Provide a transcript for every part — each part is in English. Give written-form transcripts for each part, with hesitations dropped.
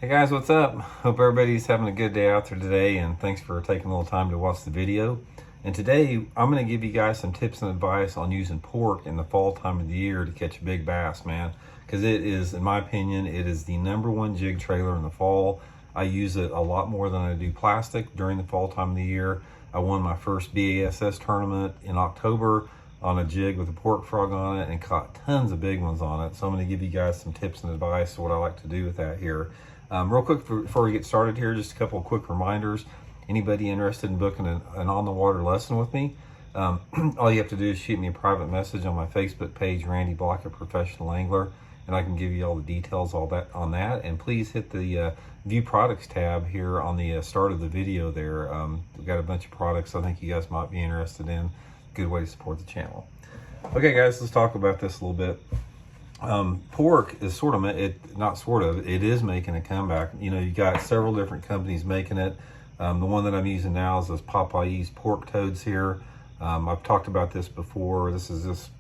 Hey guys, what's up? Hope everybody's having a good day out there today, and thanks for taking a little time to watch the video. And today I'm going to give you guys some tips and advice on using pork in the fall time of the year to catch big bass, man. Because it is, in my opinion, it is the #1 jig trailer in the fall. I use it a lot more than I do plastic during the fall time of the year. I won my first BASS tournament in October on a jig with a pork frog on it and caught tons of big ones on it. So I'm going to give you guys some tips and advice on what I like to do with that here. Real quick before we get started here, just a couple of quick reminders. Anybody interested in booking an on-the-water lesson with me, all you have to do is shoot me a private message on my Facebook page, Randy Blockett Professional Angler, and I can give you all the details on that. And please hit the View Products tab here on the start of the video there. We've got a bunch of products I think you guys might be interested in. Good way to support the channel. Okay guys, let's talk about this a little bit. Pork is it is making a comeback. You know, you got several different companies making it. The one that I'm using now is this Popeye's pork toads here. I've talked about this before. This is this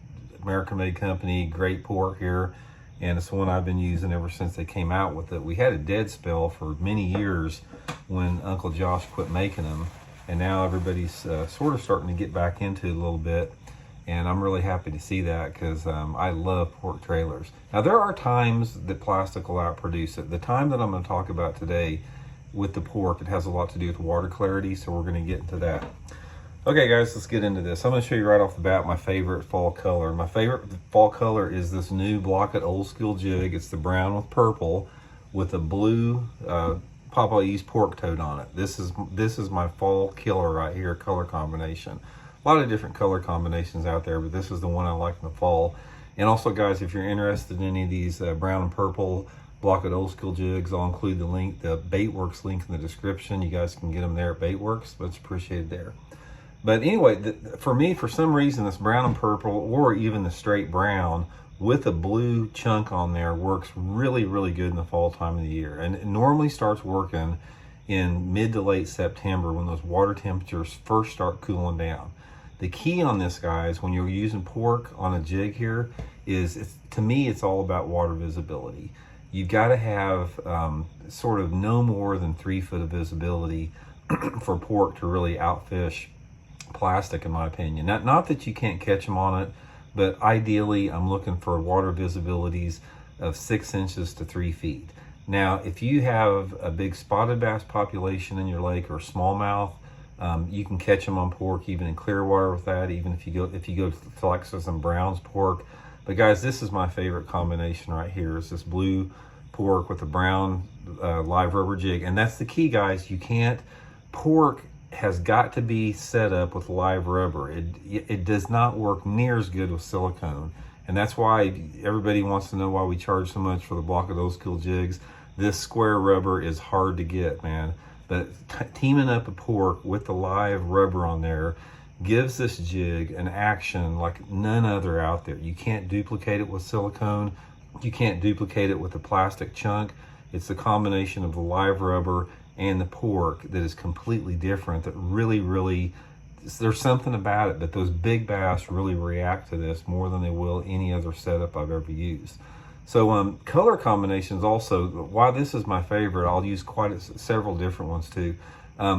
American-made company, great pork here, and it's the one I've been using ever since they came out with it. We had a dead spell for many years when Uncle Josh quit making them, and now everybody's sort of starting to get back into it a little bit. And I'm really happy to see that because I love pork trailers. Now there are times that plastic will outproduce it. The time that I'm going to talk about today with the pork, it has a lot to do with water clarity, so we're going to get into that. Okay guys, let's get into this. I'm going to show you right off the bat my favorite fall color. My favorite fall color is this new Blockett Old School jig. It's the brown with purple with a blue Popeye's pork toad on it. This is my fall killer right here, color combination. A lot of different color combinations out there, but this is the one I like in the fall. And also guys, if you're interested in any of these brown and purple Blockett Old School jigs, I'll include the link, the Baitworks link in the description. You guys can get them there at Baitworks. Much appreciated there. But anyway, for me, for some reason, this brown and purple, or even the straight brown with a blue chunk on there, works really, really good in the fall time of the year. And it normally starts working in mid to late September when those water temperatures first start cooling down. The key on this, guys, when you're using pork on a jig here is, to me, it's all about water visibility. You've got to have sort of no more than 3 foot of visibility for pork to really outfish plastic, in my opinion. Not that you can't catch them on it, but ideally I'm looking for water visibilities of 6 inches to 3 feet. Now, if you have a big spotted bass population in your lake or smallmouth, you can catch them on pork even in clear water with that, even if you go to Flexus and Brown's pork. But guys, this is my favorite combination right here. Is this blue pork with the brown live rubber jig. And that's the key, guys. Pork has got to be set up with live rubber. It does not work near as good with silicone. And that's why everybody wants to know why we charge so much for the Blockett Old School jigs. This square rubber is hard to get, man. But teaming up a pork with the live rubber on there gives this jig an action like none other out there. You can't duplicate it with silicone. You can't duplicate it with a plastic chunk. It's the combination of the live rubber and the pork that is completely different, that really, there's something about it, but those big bass really react to this more than they will any other setup I've ever used. So color combinations also, why this is my favorite, I'll use several different ones too.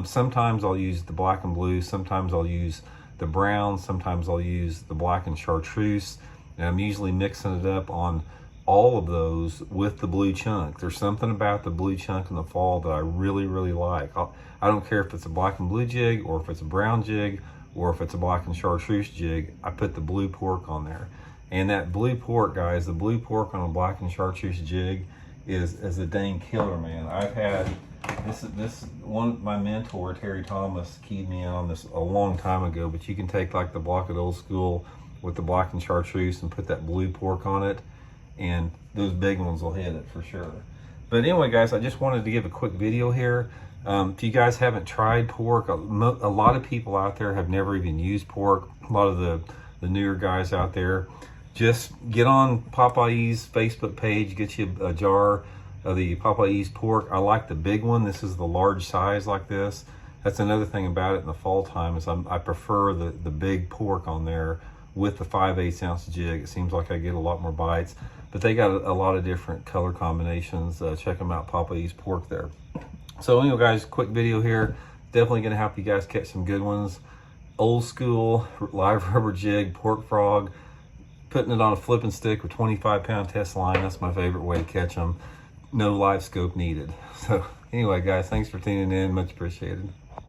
Sometimes I'll use the black and blue, sometimes I'll use the brown, sometimes I'll use the black and chartreuse, and I'm usually mixing it up on all of those with the blue chunk. There's something about the blue chunk in the fall that I really like. I don't care if it's a black and blue jig, or if it's a brown jig, or if it's a black and chartreuse jig, I put the blue pork on there. And that blue pork, guys, the blue pork on a black and chartreuse jig is a dang killer, man. I've had this one, my mentor Terry Thomas keyed me in on this a long time ago, but you can take like the Blockett Old School with the black and chartreuse and put that blue pork on it, and those big ones will hit it for sure. But anyway, guys, I just wanted to give a quick video here. If you guys haven't tried pork, a lot of people out there have never even used pork. A lot of the newer guys out there, just get on Popeye's Facebook page, get you a jar of the Popeye's pork. I like the big one. This is the large size like this. That's another thing about it in the fall time, is I prefer the big pork on there with the 5/8 ounce jig. It seems like I get a lot more bites, but they got a lot of different color combinations. Check them out, Papa Eats Pork there. So anyway, guys, quick video here. Definitely gonna help you guys catch some good ones. Old school live rubber jig, pork frog, putting it on a flipping stick with 25-pound test line. That's my favorite way to catch them. No live scope needed. So anyway, guys, thanks for tuning in. Much appreciated.